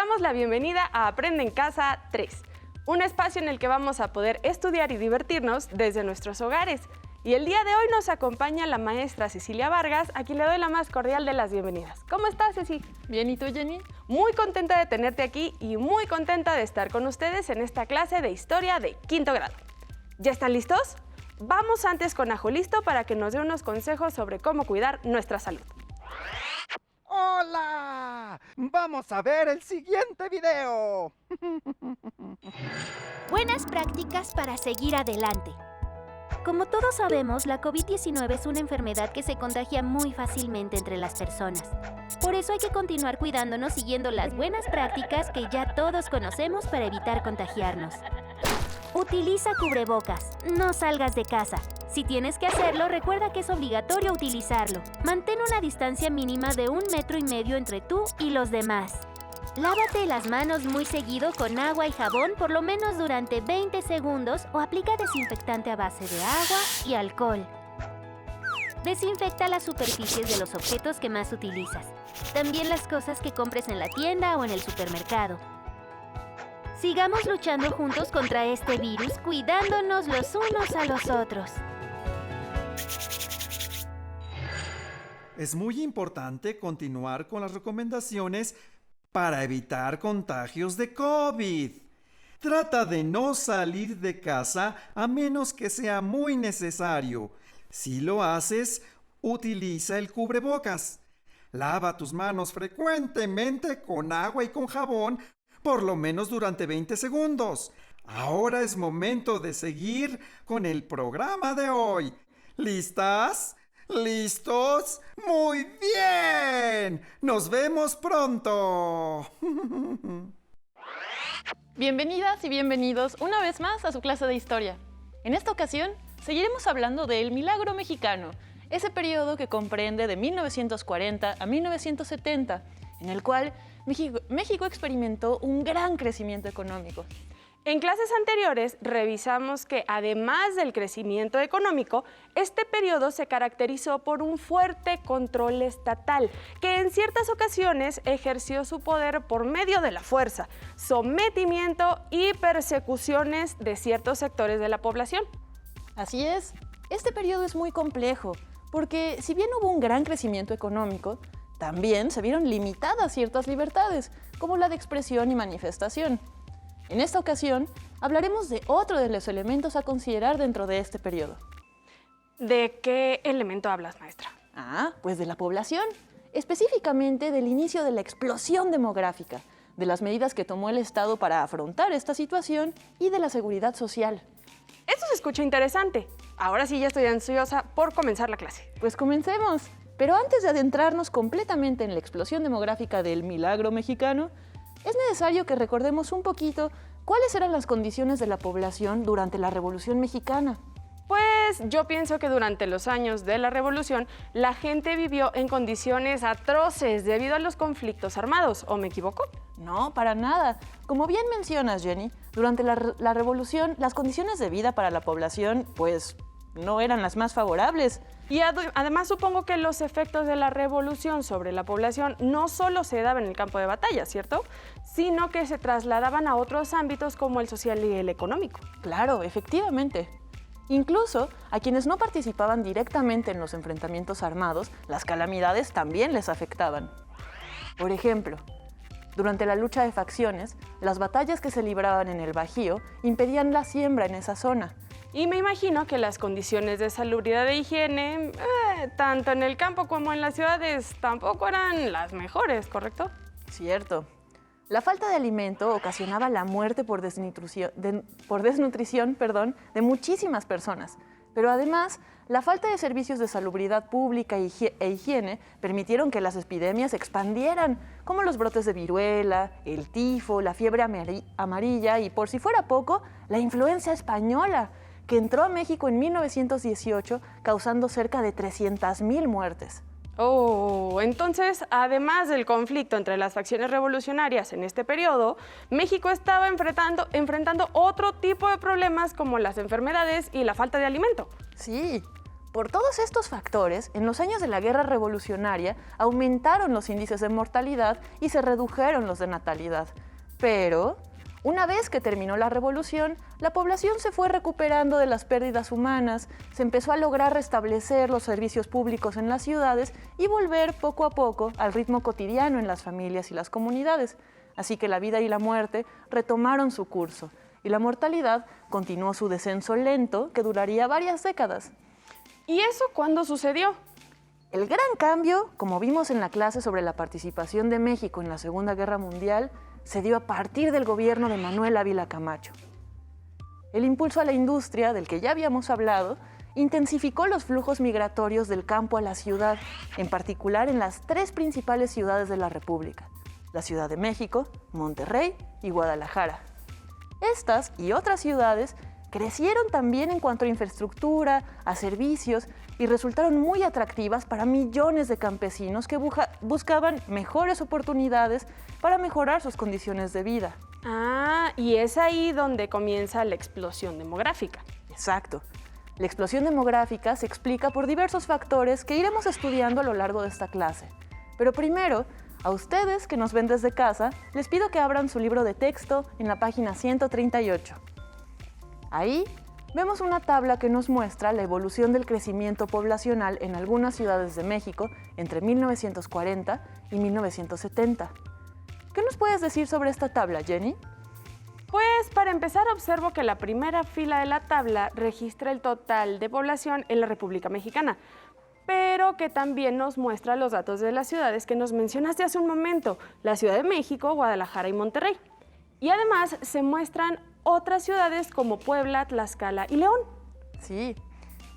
damos la bienvenida a Aprende en Casa 3, un espacio en el que vamos a poder estudiar y divertirnos desde nuestros hogares. Y el día de hoy nos acompaña la maestra Cecilia Vargas, a quien le doy la más cordial de las bienvenidas. ¿Cómo estás, Ceci? Bien, ¿y tú, Jenny? Muy contenta de tenerte aquí y muy contenta de estar con ustedes en esta clase de Historia de quinto grado. ¿Ya están listos? Vamos antes con Ajo Listo para que nos dé unos consejos sobre cómo cuidar nuestra salud. ¡Hola! Vamos a ver el siguiente video. Buenas prácticas para seguir adelante. Como todos sabemos, la COVID-19 es una enfermedad que se contagia muy fácilmente entre las personas. Por eso hay que continuar cuidándonos siguiendo las buenas prácticas que ya todos conocemos para evitar contagiarnos. Utiliza cubrebocas, no salgas de casa. Si tienes que hacerlo, recuerda que es obligatorio utilizarlo. Mantén una distancia mínima de 1,5 metros entre tú y los demás. Lávate las manos muy seguido con agua y jabón por lo menos durante 20 segundos o aplica desinfectante a base de agua y alcohol. Desinfecta las superficies de los objetos que más utilizas. También las cosas que compres en la tienda o en el supermercado. Sigamos luchando juntos contra este virus, cuidándonos los unos a los otros. Es muy importante continuar con las recomendaciones para evitar contagios de COVID. Trata de no salir de casa a menos que sea muy necesario. Si lo haces, utiliza el cubrebocas. Lava tus manos frecuentemente con agua y con jabón, por lo menos durante 20 segundos. Ahora es momento de seguir con el programa de hoy. ¿Listas? ¿Listos? ¡Muy bien! ¡Nos vemos pronto! Bienvenidas y bienvenidos una vez más a su clase de historia. En esta ocasión, seguiremos hablando del Milagro Mexicano, ese periodo que comprende de 1940 a 1970, en el cual México experimentó un gran crecimiento económico. En clases anteriores revisamos que además del crecimiento económico, este periodo se caracterizó por un fuerte control estatal, que en ciertas ocasiones ejerció su poder por medio de la fuerza, sometimiento y persecuciones de ciertos sectores de la población. Así es, este periodo es muy complejo, porque si bien hubo un gran crecimiento económico, también se vieron limitadas ciertas libertades, como la de expresión y manifestación. En esta ocasión, hablaremos de otro de los elementos a considerar dentro de este periodo. ¿De qué elemento hablas, maestra? Pues de la población, específicamente del inicio de la explosión demográfica, de las medidas que tomó el Estado para afrontar esta situación y de la seguridad social. Esto se escucha interesante. Ahora sí ya estoy ansiosa por comenzar la clase. Pues comencemos. Pero antes de adentrarnos completamente en la explosión demográfica del Milagro Mexicano, es necesario que recordemos un poquito cuáles eran las condiciones de la población durante la Revolución Mexicana. Pues yo pienso que durante los años de la Revolución la gente vivió en condiciones atroces debido a los conflictos armados, ¿o me equivoco? No, para nada. Como bien mencionas, Jenny, durante la Revolución las condiciones de vida para la población, pues, no eran las más favorables. Y además supongo que los efectos de la revolución sobre la población no solo se daban en el campo de batalla, ¿cierto? Sino que se trasladaban a otros ámbitos como el social y el económico. Claro, efectivamente. Incluso a quienes no participaban directamente en los enfrentamientos armados, las calamidades también les afectaban. Por ejemplo, durante la lucha de facciones, las batallas que se libraban en el Bajío impedían la siembra en esa zona. Y me imagino que las condiciones de salubridad e higiene, tanto en el campo como en las ciudades, tampoco eran las mejores, ¿correcto? Cierto. La falta de alimento ocasionaba la muerte por desnutrición, de muchísimas personas. Pero además, la falta de servicios de salubridad pública e higiene permitieron que las epidemias se expandieran, como los brotes de viruela, el tifo, la fiebre amarilla y, por si fuera poco, la influenza española, que entró a México en 1918, causando cerca de 300,000 muertes. Oh, entonces, además del conflicto entre las facciones revolucionarias en este periodo, México estaba enfrentando otro tipo de problemas como las enfermedades y la falta de alimento. Sí, Por todos estos factores, en los años de la Guerra Revolucionaria aumentaron los índices de mortalidad y se redujeron los de natalidad. Pero, una vez que terminó la revolución, la población se fue recuperando de las pérdidas humanas, se empezó a lograr restablecer los servicios públicos en las ciudades y volver poco a poco al ritmo cotidiano en las familias y las comunidades. Así que la vida y la muerte retomaron su curso y la mortalidad continuó su descenso lento que duraría varias décadas. ¿Y eso cuándo sucedió? El gran cambio, como vimos en la clase sobre la participación de México en la Segunda Guerra Mundial, se dio a partir del gobierno de Manuel Ávila Camacho. El impulso a la industria, del que ya habíamos hablado, intensificó los flujos migratorios del campo a la ciudad, en particular en las 3 principales ciudades de la República: la Ciudad de México, Monterrey y Guadalajara. Estas y otras ciudades crecieron también en cuanto a infraestructura, a servicios, y resultaron muy atractivas para millones de campesinos que buscaban mejores oportunidades para mejorar sus condiciones de vida. Ah, y es ahí donde comienza la explosión demográfica. Exacto. La explosión demográfica se explica por diversos factores que iremos estudiando a lo largo de esta clase. Pero primero, a ustedes que nos ven desde casa, les pido que abran su libro de texto en la página 138. Ahí vemos una tabla que nos muestra la evolución del crecimiento poblacional en algunas ciudades de México entre 1940 y 1970. ¿Qué nos puedes decir sobre esta tabla, Jenny? Pues para empezar observo que la primera fila de la tabla registra el total de población en la República Mexicana, pero que también nos muestra los datos de las ciudades que nos mencionaste hace un momento, la Ciudad de México, Guadalajara y Monterrey. Y además se muestran otras ciudades como Puebla, Tlaxcala y León. Sí.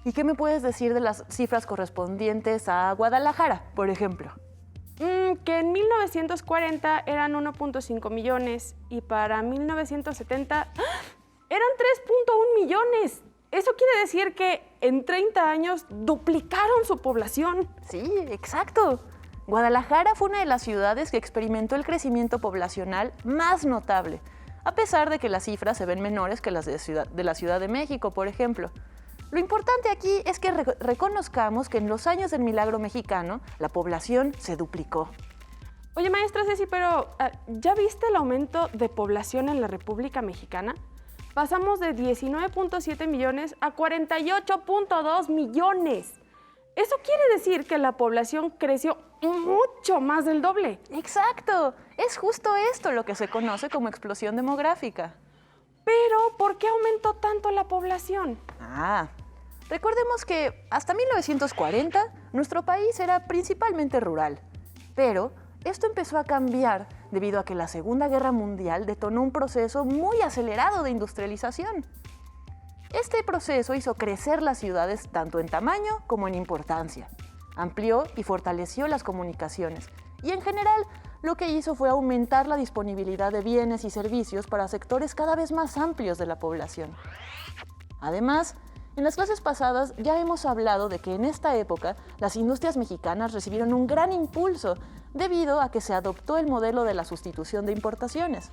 ¿Y qué me puedes decir de las cifras correspondientes a Guadalajara, por ejemplo? Que en 1940 eran 1.5 millones y para 1970 eran 3.1 millones. Eso quiere decir que en 30 años duplicaron su población. Sí, exacto. Guadalajara fue una de las ciudades que experimentó el crecimiento poblacional más notable, a pesar de que las cifras se ven menores que las de la Ciudad de México, por ejemplo. Lo importante aquí es que reconozcamos que en los años del milagro mexicano, la población se duplicó. Oye, maestra Ceci, pero ¿ya viste el aumento de población en la República Mexicana? Pasamos de 19.7 millones a 48.2 millones. Eso quiere decir que la población creció mucho más del doble. ¡Exacto! Es justo esto lo que se conoce como explosión demográfica. Pero, ¿por qué aumentó tanto la población? Recordemos que hasta 1940 nuestro país era principalmente rural, pero esto empezó a cambiar debido a que la Segunda Guerra Mundial detonó un proceso muy acelerado de industrialización. Este proceso hizo crecer las ciudades tanto en tamaño como en importancia, amplió y fortaleció las comunicaciones y en general lo que hizo fue aumentar la disponibilidad de bienes y servicios para sectores cada vez más amplios de la población. Además, en las clases pasadas ya hemos hablado de que en esta época las industrias mexicanas recibieron un gran impulso debido a que se adoptó el modelo de la sustitución de importaciones.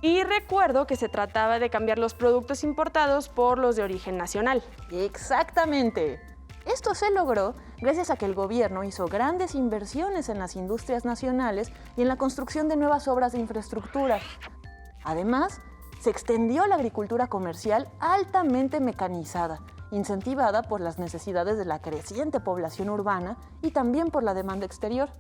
Y recuerdo que se trataba de cambiar los productos importados por los de origen nacional. ¡Exactamente! Esto se logró gracias a que el gobierno hizo grandes inversiones en las industrias nacionales y en la construcción de nuevas obras de infraestructura. Además, se extendió la agricultura comercial altamente mecanizada, incentivada por las necesidades de la creciente población urbana y también por la demanda exterior.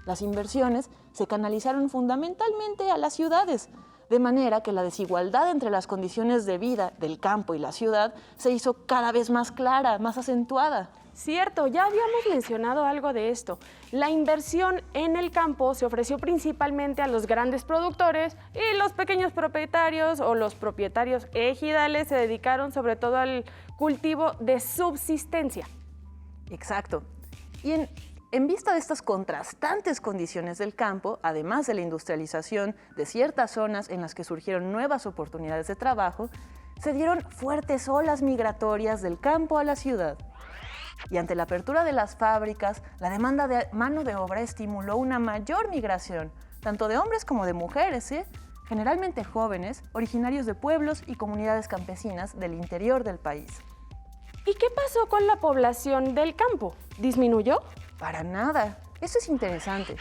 Las inversiones se canalizaron fundamentalmente a las ciudades, de manera que la desigualdad entre las condiciones de vida del campo y la ciudad se hizo cada vez más clara, más acentuada. Cierto, ya habíamos mencionado algo de esto. La inversión en el campo se ofreció principalmente a los grandes productores y los pequeños propietarios o los propietarios ejidales se dedicaron sobre todo al cultivo de subsistencia. Exacto. Y en vista de estas contrastantes condiciones del campo, además de la industrialización de ciertas zonas en las que surgieron nuevas oportunidades de trabajo, se dieron fuertes olas migratorias del campo a la ciudad. Y ante la apertura de las fábricas, la demanda de mano de obra estimuló una mayor migración, tanto de hombres como de mujeres, generalmente jóvenes, originarios de pueblos y comunidades campesinas del interior del país. ¿Y qué pasó con la población del campo? ¿Disminuyó? Para nada. Eso es interesante.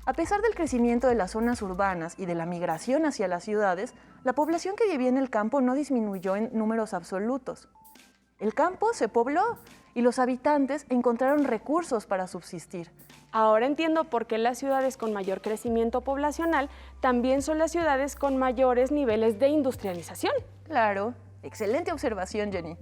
A pesar del crecimiento de las zonas urbanas y de la migración hacia las ciudades, la población que vivía en el campo no disminuyó en números absolutos. El campo se pobló y los habitantes encontraron recursos para subsistir. Ahora entiendo por qué las ciudades con mayor crecimiento poblacional también son las ciudades con mayores niveles de industrialización. Claro, excelente observación, Jenny.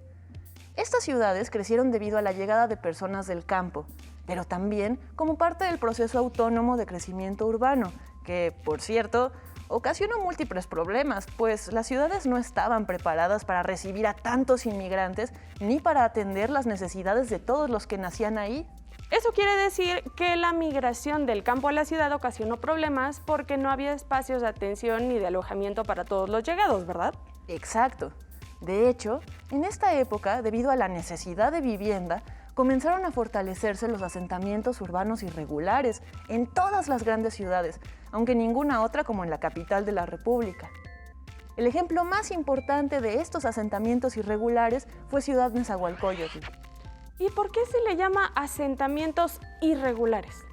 Estas ciudades crecieron debido a la llegada de personas del campo, pero también como parte del proceso autónomo de crecimiento urbano, que, por cierto, ocasionó múltiples problemas, pues las ciudades no estaban preparadas para recibir a tantos inmigrantes ni para atender las necesidades de todos los que nacían ahí. Eso quiere decir que la migración del campo a la ciudad ocasionó problemas porque no había espacios de atención ni de alojamiento para todos los llegados, ¿verdad? Exacto. De hecho, en esta época, debido a la necesidad de vivienda, comenzaron a fortalecerse los asentamientos urbanos irregulares en todas las grandes ciudades, aunque ninguna otra como en la capital de la República. El ejemplo más importante de estos asentamientos irregulares fue Ciudad Nezahualcóyotl. ¿Y por qué se le llama asentamientos irregulares?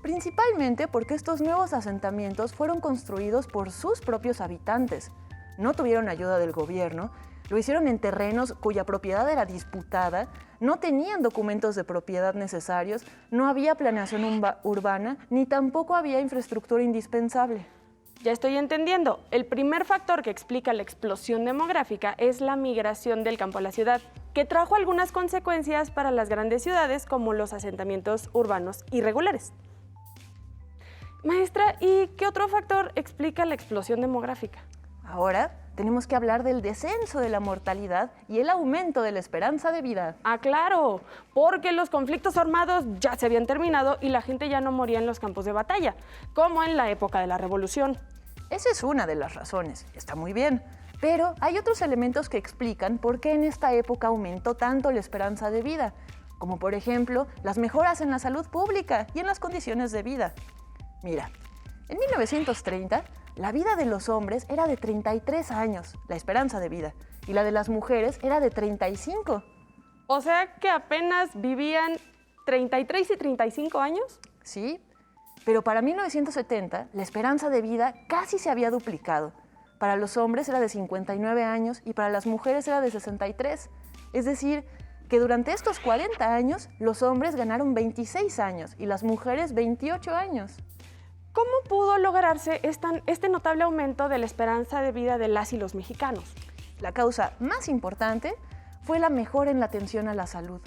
Principalmente porque estos nuevos asentamientos fueron construidos por sus propios habitantes. No tuvieron ayuda del gobierno, lo hicieron en terrenos cuya propiedad era disputada, no tenían documentos de propiedad necesarios, no había planeación urbana, ni tampoco había infraestructura indispensable. Ya estoy entendiendo. El primer factor que explica la explosión demográfica es la migración del campo a la ciudad, que trajo algunas consecuencias para las grandes ciudades como los asentamientos urbanos irregulares. Maestra, ¿y qué otro factor explica la explosión demográfica? Ahora tenemos que hablar del descenso de la mortalidad y el aumento de la esperanza de vida. Ah, claro, porque los conflictos armados ya se habían terminado y la gente ya no moría en los campos de batalla, como en la época de la Revolución. Esa es una de las razones, está muy bien. Pero hay otros elementos que explican por qué en esta época aumentó tanto la esperanza de vida, como por ejemplo las mejoras en la salud pública y en las condiciones de vida. Mira, en 1930 la vida de los hombres era de 33 años, la esperanza de vida, y la de las mujeres era de 35. O sea que apenas vivían 33 y 35 años. Sí, pero para 1970 la esperanza de vida casi se había duplicado. Para los hombres era de 59 años y para las mujeres era de 63. Es decir, que durante estos 40 años los hombres ganaron 26 años y las mujeres 28 años. ¿Cómo pudo lograrse este notable aumento de la esperanza de vida de las y los mexicanos? La causa más importante fue la mejora en la atención a la salud.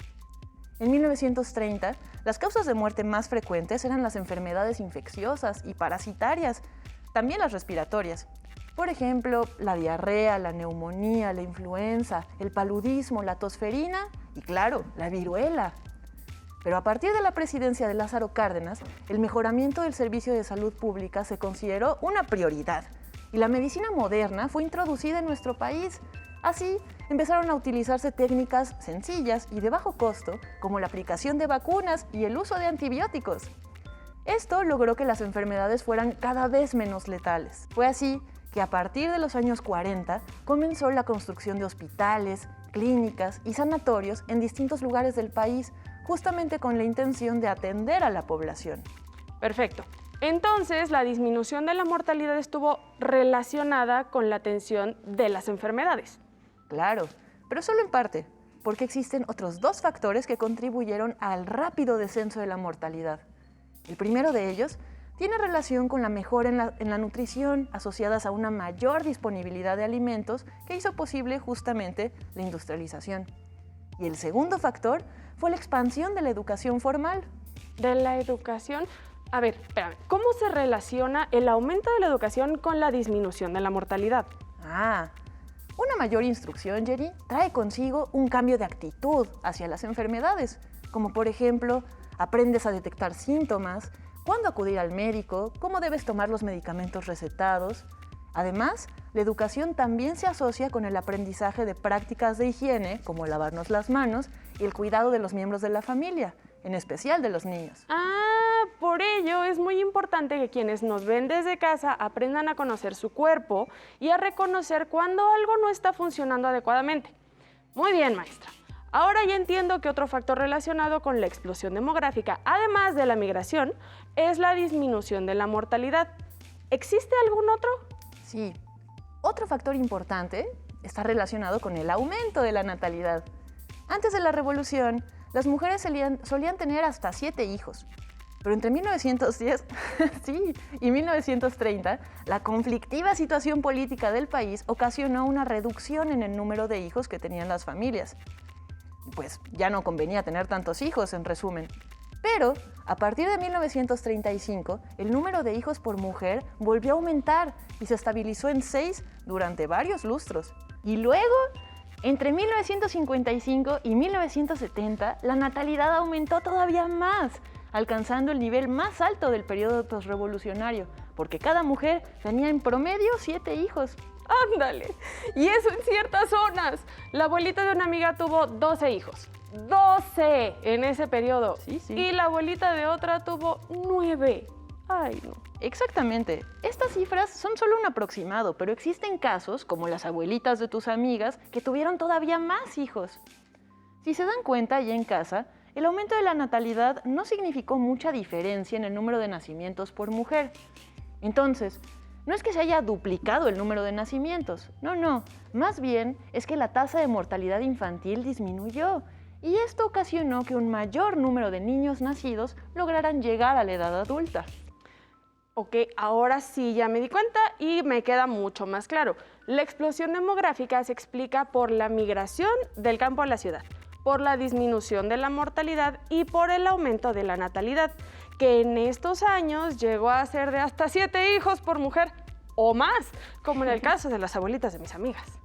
En 1930, las causas de muerte más frecuentes eran las enfermedades infecciosas y parasitarias, también las respiratorias. Por ejemplo, la diarrea, la neumonía, la influenza, el paludismo, la tosferina y, claro, la viruela. Pero a partir de la presidencia de Lázaro Cárdenas, el mejoramiento del servicio de salud pública se consideró una prioridad y la medicina moderna fue introducida en nuestro país. Así, empezaron a utilizarse técnicas sencillas y de bajo costo, como la aplicación de vacunas y el uso de antibióticos. Esto logró que las enfermedades fueran cada vez menos letales. Fue así que a partir de los años 40 comenzó la construcción de hospitales, clínicas y sanatorios en distintos lugares del país, justamente con la intención de atender a la población. Perfecto. Entonces, la disminución de la mortalidad estuvo relacionada con la atención de las enfermedades. Claro, pero solo en parte, porque existen otros dos factores que contribuyeron al rápido descenso de la mortalidad. El primero de ellos tiene relación con la mejora en la nutrición asociadas a una mayor disponibilidad de alimentos que hizo posible justamente la industrialización. Y el segundo factor fue la expansión de la educación formal. ¿De la educación? A ver, espérame, ¿cómo se relaciona el aumento de la educación con la disminución de la mortalidad? Una mayor instrucción, Jerry, trae consigo un cambio de actitud hacia las enfermedades, como por ejemplo, aprendes a detectar síntomas, cuándo acudir al médico, cómo debes tomar los medicamentos recetados. Además, la educación también se asocia con el aprendizaje de prácticas de higiene, como lavarnos las manos, y el cuidado de los miembros de la familia, en especial de los niños. Por ello es muy importante que quienes nos ven desde casa aprendan a conocer su cuerpo y a reconocer cuando algo no está funcionando adecuadamente. Muy bien, maestra. Ahora ya entiendo que otro factor relacionado con la explosión demográfica, además de la migración, es la disminución de la mortalidad. ¿Existe algún otro? Sí. Otro factor importante está relacionado con el aumento de la natalidad. Antes de la Revolución, las mujeres solían tener hasta 7 hijos. Pero entre 1910 sí, y 1930, la conflictiva situación política del país ocasionó una reducción en el número de hijos que tenían las familias. Pues ya no convenía tener tantos hijos, en resumen. Pero, a partir de 1935, el número de hijos por mujer volvió a aumentar y se estabilizó en 6 durante varios lustros. Y luego, entre 1955 y 1970, la natalidad aumentó todavía más, alcanzando el nivel más alto del periodo posrevolucionario, porque cada mujer tenía en promedio 7 hijos. ¡Ándale! Y eso en ciertas zonas. La abuelita de una amiga tuvo 12 hijos. 12 en ese periodo. Sí. Y la abuelita de otra tuvo 9. Ay, no. Exactamente. Estas cifras son solo un aproximado, pero existen casos, como las abuelitas de tus amigas, que tuvieron todavía más hijos. Si se dan cuenta, ya en casa, el aumento de la natalidad no significó mucha diferencia en el número de nacimientos por mujer. Entonces, no es que se haya duplicado el número de nacimientos, no, más bien es que la tasa de mortalidad infantil disminuyó, y esto ocasionó que un mayor número de niños nacidos lograran llegar a la edad adulta. Ok, ahora sí ya me di cuenta y me queda mucho más claro. La explosión demográfica se explica por la migración del campo a la ciudad, por la disminución de la mortalidad y por el aumento de la natalidad, que en estos años llegó a ser de hasta 7 hijos por mujer o más, como en el caso de las abuelitas de mis amigas.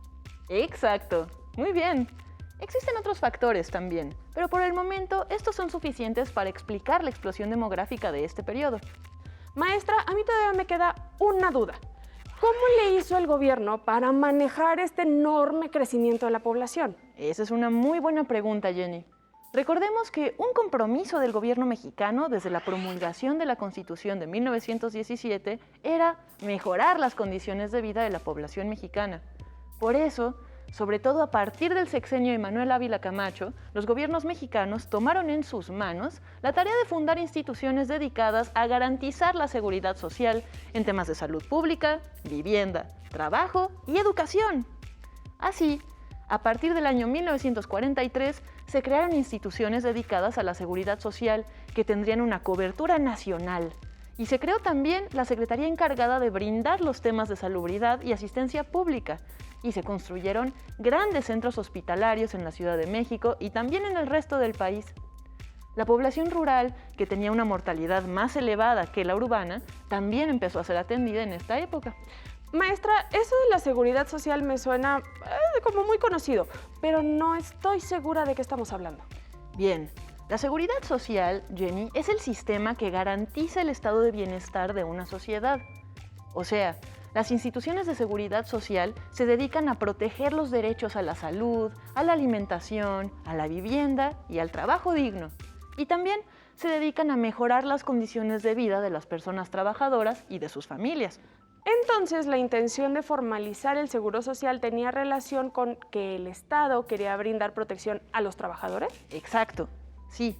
Exacto, muy bien. Existen otros factores también, pero por el momento estos son suficientes para explicar la explosión demográfica de este periodo. Maestra, a mí todavía me queda una duda. ¿Cómo le hizo el gobierno para manejar este enorme crecimiento de la población? Esa es una muy buena pregunta, Jenny. Recordemos que un compromiso del gobierno mexicano desde la promulgación de la Constitución de 1917 era mejorar las condiciones de vida de la población mexicana. Por eso, sobre todo a partir del sexenio de Manuel Ávila Camacho, los gobiernos mexicanos tomaron en sus manos la tarea de fundar instituciones dedicadas a garantizar la seguridad social en temas de salud pública, vivienda, trabajo y educación. Así, a partir del año 1943, se crearon instituciones dedicadas a la seguridad social que tendrían una cobertura nacional. Y se creó también la Secretaría encargada de brindar los temas de salubridad y asistencia pública. Y se construyeron grandes centros hospitalarios en la Ciudad de México y también en el resto del país. La población rural, que tenía una mortalidad más elevada que la urbana, también empezó a ser atendida en esta época. Maestra, eso de la seguridad social me suena como muy conocido, pero no estoy segura de qué estamos hablando. Bien, la seguridad social, Jenny, es el sistema que garantiza el estado de bienestar de una sociedad. O sea, las instituciones de seguridad social se dedican a proteger los derechos a la salud, a la alimentación, a la vivienda y al trabajo digno. Y también se dedican a mejorar las condiciones de vida de las personas trabajadoras y de sus familias. Entonces, ¿la intención de formalizar el seguro social tenía relación con que el Estado quería brindar protección a los trabajadores? Exacto, sí.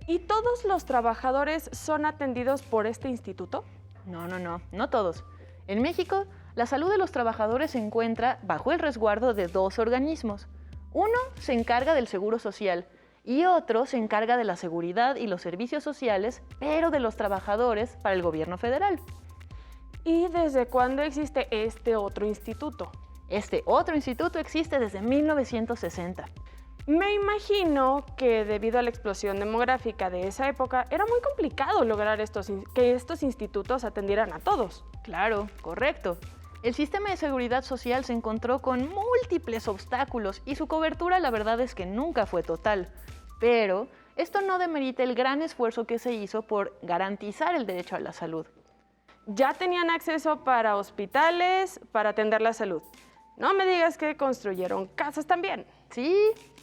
¿Y todos los trabajadores son atendidos por este instituto? No todos. En México, la salud de los trabajadores se encuentra bajo el resguardo de 2 organismos. Uno se encarga del seguro social y otro se encarga de la seguridad y los servicios sociales, pero de los trabajadores para el gobierno federal. ¿Y desde cuándo existe este otro instituto? Este otro instituto existe desde 1960. Me imagino que debido a la explosión demográfica de esa época, era muy complicado lograr que estos institutos atendieran a todos. Claro, correcto. El sistema de seguridad social se encontró con múltiples obstáculos y su cobertura la verdad es que nunca fue total. Pero esto no demerita el gran esfuerzo que se hizo por garantizar el derecho a la salud. Ya tenían acceso para hospitales, para atender la salud. No me digas que construyeron casas también. Sí,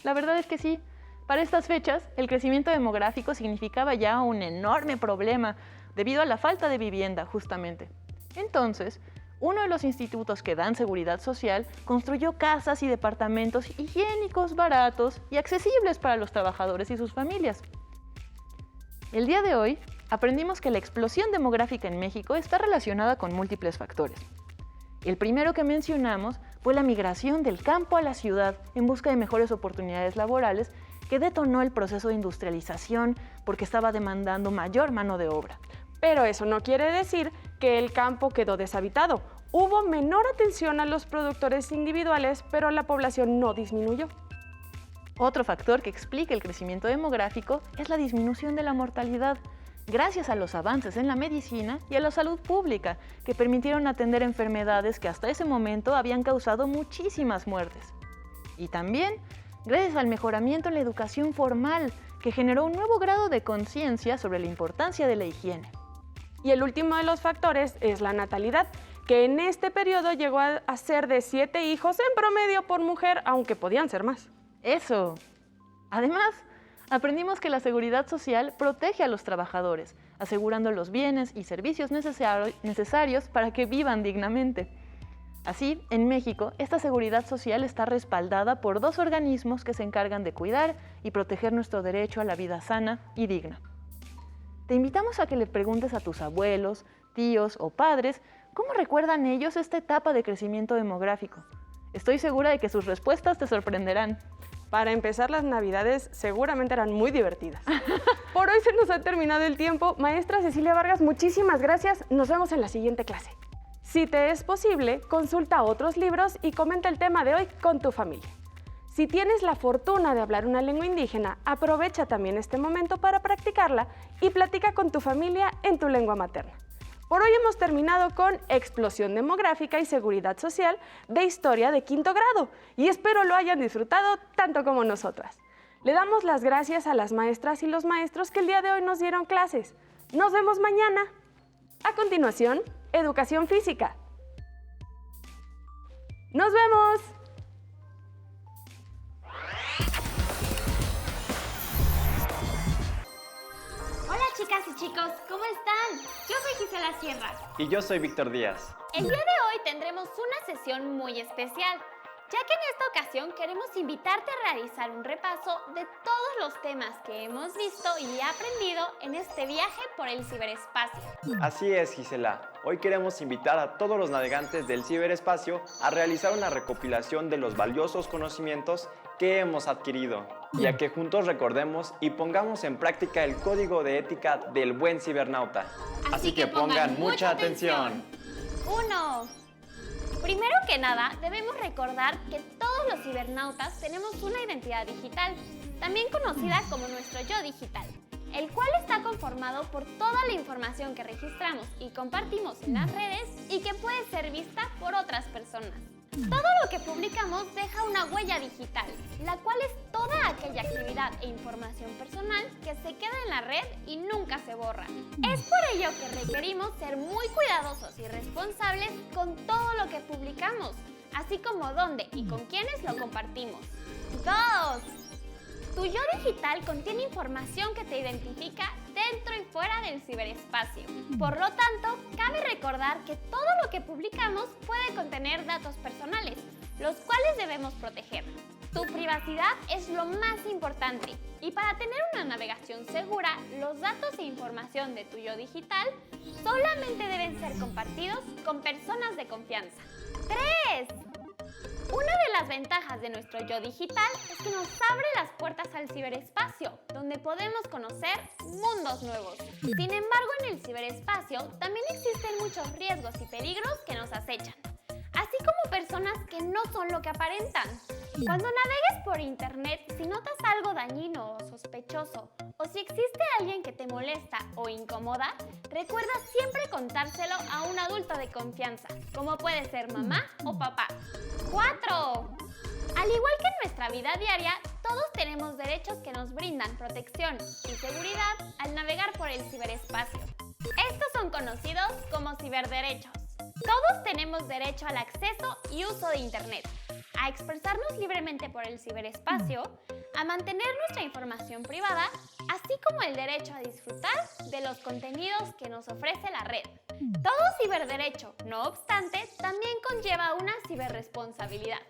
la verdad es que sí. Para estas fechas, el crecimiento demográfico significaba ya un enorme problema debido a la falta de vivienda, justamente. Entonces, uno de los institutos que dan seguridad social construyó casas y departamentos higiénicos, baratos y accesibles para los trabajadores y sus familias. El día de hoy aprendimos que la explosión demográfica en México está relacionada con múltiples factores. El primero que mencionamos fue la migración del campo a la ciudad en busca de mejores oportunidades laborales que detonó el proceso de industrialización porque estaba demandando mayor mano de obra. Pero eso no quiere decir que el campo quedó deshabitado. Hubo menor atención a los productores individuales, pero la población no disminuyó. Otro factor que explica el crecimiento demográfico es la disminución de la mortalidad, gracias a los avances en la medicina y a la salud pública, que permitieron atender enfermedades que hasta ese momento habían causado muchísimas muertes. Y también gracias al mejoramiento en la educación formal, que generó un nuevo grado de conciencia sobre la importancia de la higiene. Y el último de los factores es la natalidad, que en este periodo llegó a ser de 7 hijos en promedio por mujer, aunque podían ser más. ¡Eso! Además, aprendimos que la seguridad social protege a los trabajadores, asegurando los bienes y servicios necesarios para que vivan dignamente. Así, en México, esta seguridad social está respaldada por 2 organismos que se encargan de cuidar y proteger nuestro derecho a la vida sana y digna. Te invitamos a que le preguntes a tus abuelos, tíos o padres cómo recuerdan ellos esta etapa de crecimiento demográfico. Estoy segura de que sus respuestas te sorprenderán. Para empezar, las Navidades seguramente eran muy divertidas. Por hoy se nos ha terminado el tiempo. Maestra Cecilia Vargas, muchísimas gracias. Nos vemos en la siguiente clase. Si te es posible, consulta otros libros y comenta el tema de hoy con tu familia. Si tienes la fortuna de hablar una lengua indígena, aprovecha también este momento para practicarla y platica con tu familia en tu lengua materna. Por hoy hemos terminado con Explosión demográfica y seguridad social de historia de 5º grado y espero lo hayan disfrutado tanto como nosotras. Le damos las gracias a las maestras y los maestros que el día de hoy nos dieron clases. Nos vemos mañana. A continuación, Educación física. ¡Nos vemos! Hola chicas y chicos, ¿cómo están? Yo soy Gisela Sierra. Y yo soy Víctor Díaz. El día de hoy tendremos una sesión muy especial, ya que en esta ocasión queremos invitarte a realizar un repaso de todos los temas que hemos visto y aprendido en este viaje por el ciberespacio. Así es, Gisela. Hoy queremos invitar a todos los navegantes del ciberespacio a realizar una recopilación de los valiosos conocimientos que hemos adquirido y a que juntos recordemos y pongamos en práctica el código de ética del buen cibernauta. Así que pongan mucha atención. 1. Primero que nada, debemos recordar que todos los cibernautas tenemos una identidad digital, también conocida como nuestro yo digital, el cual está conformado por toda la información que registramos y compartimos en las redes y que puede ser vista por otras personas. Todo lo que publicamos deja una huella digital, la cual es toda aquella actividad e información personal que se queda en la red y nunca se borra. Es por ello que requerimos ser muy cuidadosos y responsables con todo lo que publicamos, así como dónde y con quiénes lo compartimos. 2. Tu yo digital contiene información que te identifica dentro y fuera del ciberespacio. Por lo tanto, cabe recordar que todo lo que publicamos puede contener datos personales, los cuales debemos proteger. Tu privacidad es lo más importante y para tener una navegación segura, los datos e información de tu yo digital solamente deben ser compartidos con personas de confianza. 3. Una de las ventajas de nuestro yo digital es que nos abre las puertas al ciberespacio, donde podemos conocer mundos nuevos. Sin embargo, en el ciberespacio también existen muchos riesgos y peligros que nos acechan, así como personas que no son lo que aparentan. Cuando navegues por internet, si notas algo dañino o sospechoso, o si existe alguien que te molesta o incomoda, recuerda siempre contárselo a un adulto de confianza, como puede ser mamá o papá. 4. Al igual que en nuestra vida diaria, todos tenemos derechos que nos brindan protección y seguridad al navegar por el ciberespacio. Estos son conocidos como ciberderechos. Todos tenemos derecho al acceso y uso de Internet. a expresarnos libremente por el ciberespacio, a mantener nuestra información privada, así como el derecho a disfrutar de los contenidos que nos ofrece la red. Todo ciberderecho, no obstante, también conlleva una ciberresponsabilidad.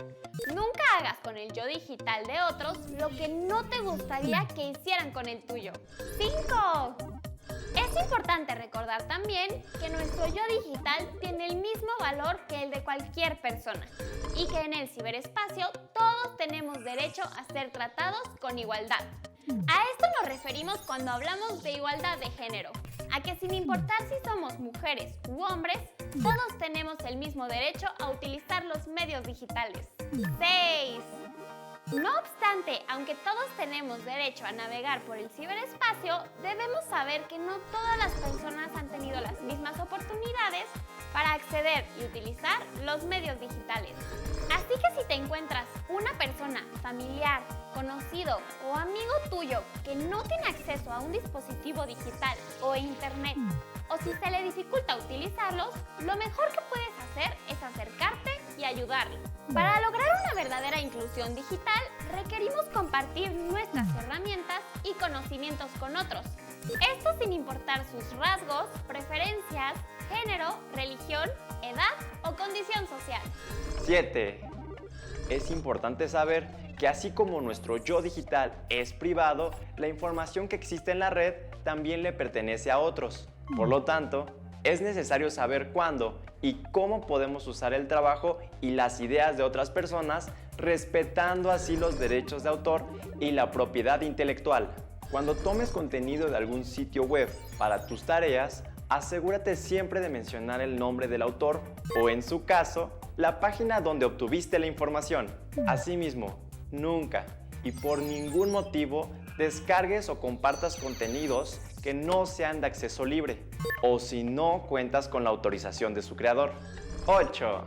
Nunca hagas con el yo digital de otros lo que no te gustaría que hicieran con el tuyo. 5. Es importante recordar también que nuestro yo digital tiene el mismo valor que el de cualquier persona y que en el ciberespacio todos tenemos derecho a ser tratados con igualdad. A esto nos referimos cuando hablamos de igualdad de género, a que sin importar si somos mujeres u hombres, todos tenemos el mismo derecho a utilizar los medios digitales. 6. No obstante, aunque todos tenemos derecho a navegar por el ciberespacio, debemos saber que no todas las personas han tenido las mismas oportunidades para acceder y utilizar los medios digitales. Así que si te encuentras una persona, familiar, conocido o amigo tuyo que no tiene acceso a un dispositivo digital o internet, o si se le dificulta utilizarlos, lo mejor que puedes hacer es acercarte y ayudarlo. Para lograr una verdadera inclusión digital, requerimos compartir nuestras herramientas y conocimientos con otros. Esto sin importar sus rasgos, preferencias, género, religión, edad o condición social. 7. Es importante saber que así como nuestro yo digital es privado, la información que existe en la red también le pertenece a otros. Por lo tanto, es necesario saber cuándo y cómo podemos usar el trabajo y las ideas de otras personas, respetando así los derechos de autor y la propiedad intelectual. Cuando tomes contenido de algún sitio web para tus tareas, asegúrate siempre de mencionar el nombre del autor o, en su caso, la página donde obtuviste la información. Asimismo, nunca y por ningún motivo descargues o compartas contenidos que no sean de acceso libre o si no cuentas con la autorización de su creador. 8.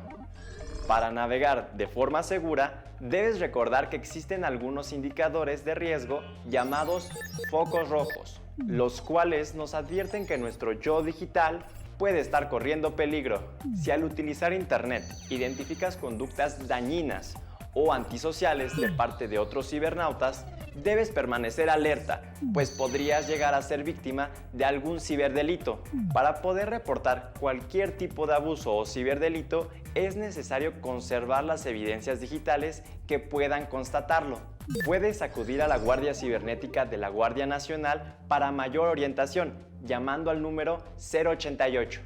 Para navegar de forma segura, debes recordar que existen algunos indicadores de riesgo llamados focos rojos, los cuales nos advierten que nuestro yo digital puede estar corriendo peligro. Si al utilizar Internet identificas conductas dañinas o antisociales de parte de otros cibernautas, debes permanecer alerta, pues podrías llegar a ser víctima de algún ciberdelito. Para poder reportar cualquier tipo de abuso o ciberdelito, es necesario conservar las evidencias digitales que puedan constatarlo. Puedes acudir a la Guardia Cibernética de la Guardia Nacional para mayor orientación, llamando al número 088.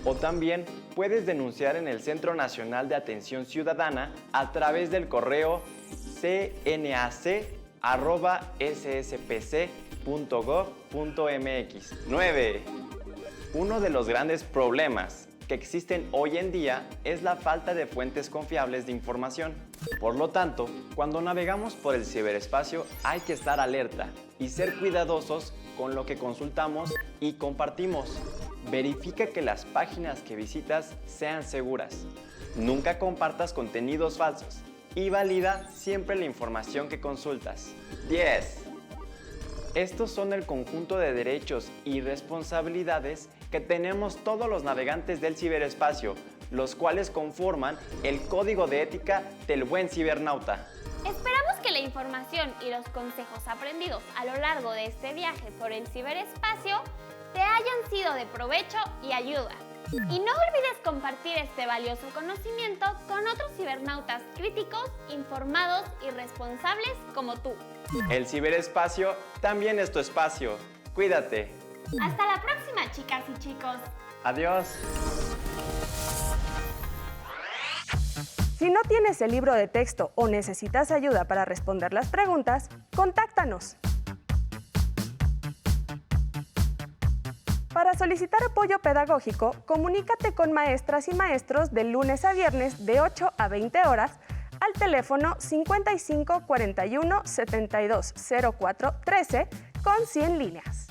O también puedes denunciar en el Centro Nacional de Atención Ciudadana a través del correo cnac@sspc.gov.mx. 9. Uno de los grandes problemas que existen hoy en día es la falta de fuentes confiables de información. Por lo tanto, cuando navegamos por el ciberespacio hay que estar alerta y ser cuidadosos con lo que consultamos y compartimos. Verifica que las páginas que visitas sean seguras. Nunca compartas contenidos falsos y valida siempre la información que consultas. 10. Estos son el conjunto de derechos y responsabilidades que tenemos todos los navegantes del ciberespacio, los cuales conforman el código de ética del buen cibernauta. Esperamos que la información y los consejos aprendidos a lo largo de este viaje por el ciberespacio te hayan sido de provecho y ayuda. Y no olvides compartir este valioso conocimiento con otros cibernautas críticos, informados y responsables como tú. El ciberespacio también es tu espacio. Cuídate. Hasta la próxima, chicas y chicos. Adiós. Si no tienes el libro de texto o necesitas ayuda para responder las preguntas, contáctanos. Para solicitar apoyo pedagógico, comunícate con maestras y maestros de lunes a viernes de 8 a 20 horas al teléfono 55 41 72 04 13 con 100 líneas.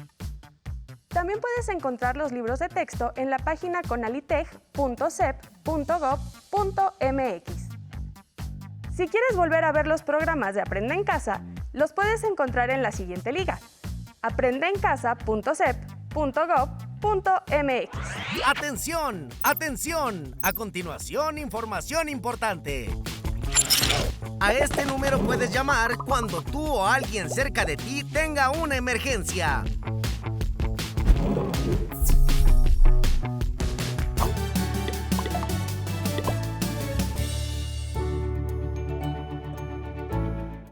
También puedes encontrar los libros de texto en la página conalitech.sep.gov.mx. Si quieres volver a ver los programas de Aprende en Casa, los puedes encontrar en la siguiente liga: aprendeencasa.sep.gov.mx. ¡Atención! ¡Atención! A continuación, información importante. A este número puedes llamar cuando tú o alguien cerca de ti tenga una emergencia.